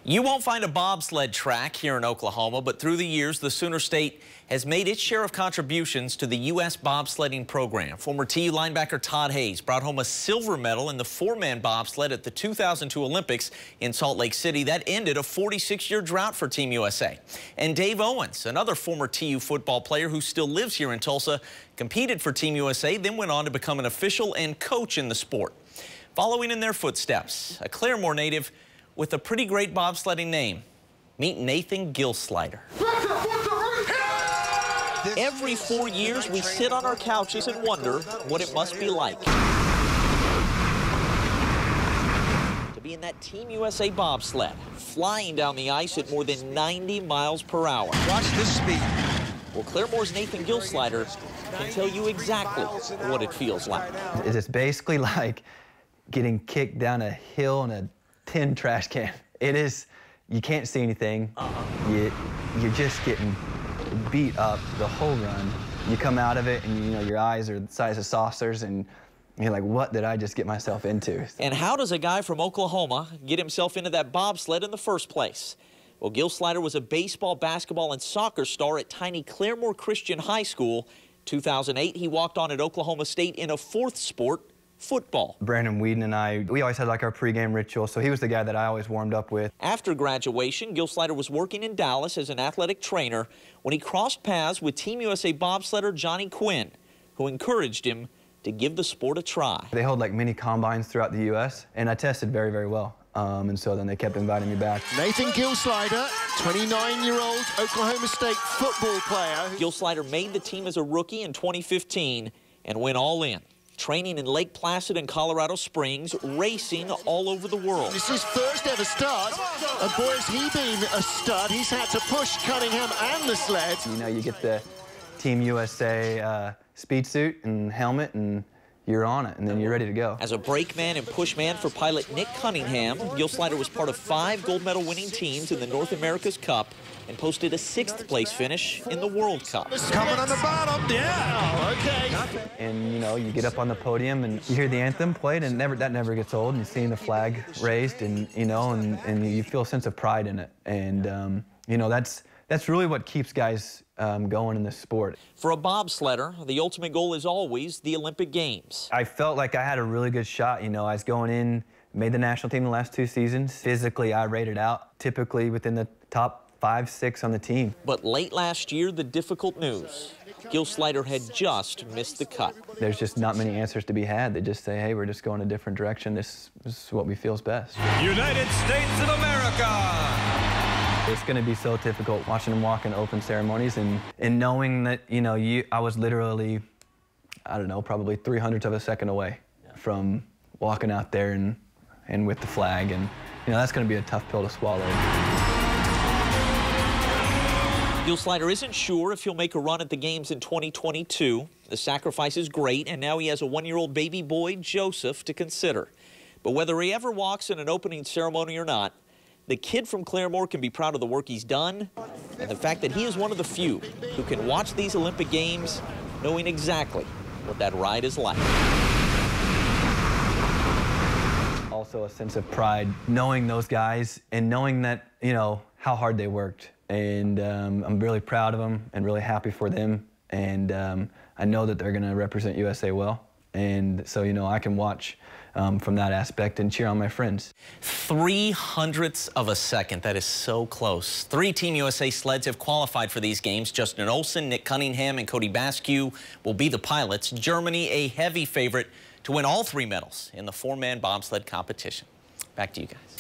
You won't find a bobsled track here in Oklahoma, but through the years, the Sooner State has made its share of contributions to the U.S. bobsledding program. Former TU linebacker Todd Hayes brought home a silver medal in the four-man bobsled at the 2002 Olympics in Salt Lake City. That ended a 46-year drought for Team USA. And Dave Owens, another former TU football player who still lives here in Tulsa, competed for Team USA, then went on to become an official and coach in the sport. Following in their footsteps, a Claremore native with a pretty great bobsledding name. Meet Nathan Gilsleider. Every 4 years, we sit on our couches and wonder what it must be like to be in that Team USA bobsled, flying down the ice at more than 90 miles per hour. Watch this speed. Well, Claremore's Nathan Gilsleider can tell you exactly what it feels like. It's basically like getting kicked down a hill in a tin trash can. It is, you can't see anything. You're just getting beat up the whole run. You come out of it and you know your eyes are the size of saucers and you're like, what did I just get myself into? And how does a guy from Oklahoma get himself into that bobsled in the first place? Well, Gilsleider was a baseball, basketball, and soccer star at tiny Claremore Christian High School. 2008, he walked on at Oklahoma State in a fourth sport, football. Brandon Whedon and I, we always had like our pregame ritual, so he was the guy that I always warmed up with. After graduation, Gilsleider was working in Dallas as an athletic trainer when he crossed paths with Team USA bobsledder Johnny Quinn, who encouraged him to give the sport a try. They hold like mini combines throughout the U.S., and I tested very, very well. And so then they kept inviting me back. Nathan Gilsleider, 29-year-old Oklahoma State football player. Gilsleider made the team as a rookie in 2015 and went all in, training in Lake Placid and Colorado Springs, racing all over the world. This is his first ever start, and boy, has he been a stud. He's had to push Cunningham and the sled. You know, you get the Team USA speed suit and helmet, and you're on it, and then you're ready to go. As a brakeman and pushman for pilot Nick Cunningham, Gilsleider was part of 5 gold medal winning teams in the North America's Cup and posted a 6th place finish in the World Cup. Coming on the bottom, yeah, oh, okay. And you know, you get up on the podium and you hear the anthem played, and that never gets old. And you see the flag raised, and you know, and you feel a sense of pride in it. And you know, that's really what keeps guys going in this sport. For a bobsledder, the ultimate goal is always the Olympic Games. I felt like I had a really good shot. You know, I was going in, made the national team the last 2 seasons. Physically, I rated out, typically within the top 5, 6 on the team. But late last year, the difficult news. Gilsleider had just missed the cut. There's just not many answers to be had. They just say, hey, we're just going a different direction. This is what we feel is best. United States of America! It's going to be so difficult watching them walk in open ceremonies and knowing that, you know, I was literally, I don't know, probably 3/100ths of a second away from walking out there and with the flag. And, you know, that's going to be a tough pill to swallow. Gilsleider isn't sure if he'll make a run at the games in 2022. The sacrifice is great, and now he has a 1-year-old baby boy, Joseph, to consider. But whether he ever walks in an opening ceremony or not, the kid from Claremore can be proud of the work he's done and the fact that he is one of the few who can watch these Olympic Games knowing exactly what that ride is like. Also a sense of pride, knowing those guys and knowing that, you know, how hard they worked. And I'm really proud of them and really happy for them. And I know that they're going to represent USA well. And so, you know, I can watch from that aspect and cheer on my friends. 3/100ths of a second. That is so close. 3 Team USA sleds have qualified for these games. Justin Olsen, Nick Cunningham, and Cody Basque will be the pilots. Germany, a heavy favorite to win all 3 medals in the 4-man bobsled competition. Back to you guys.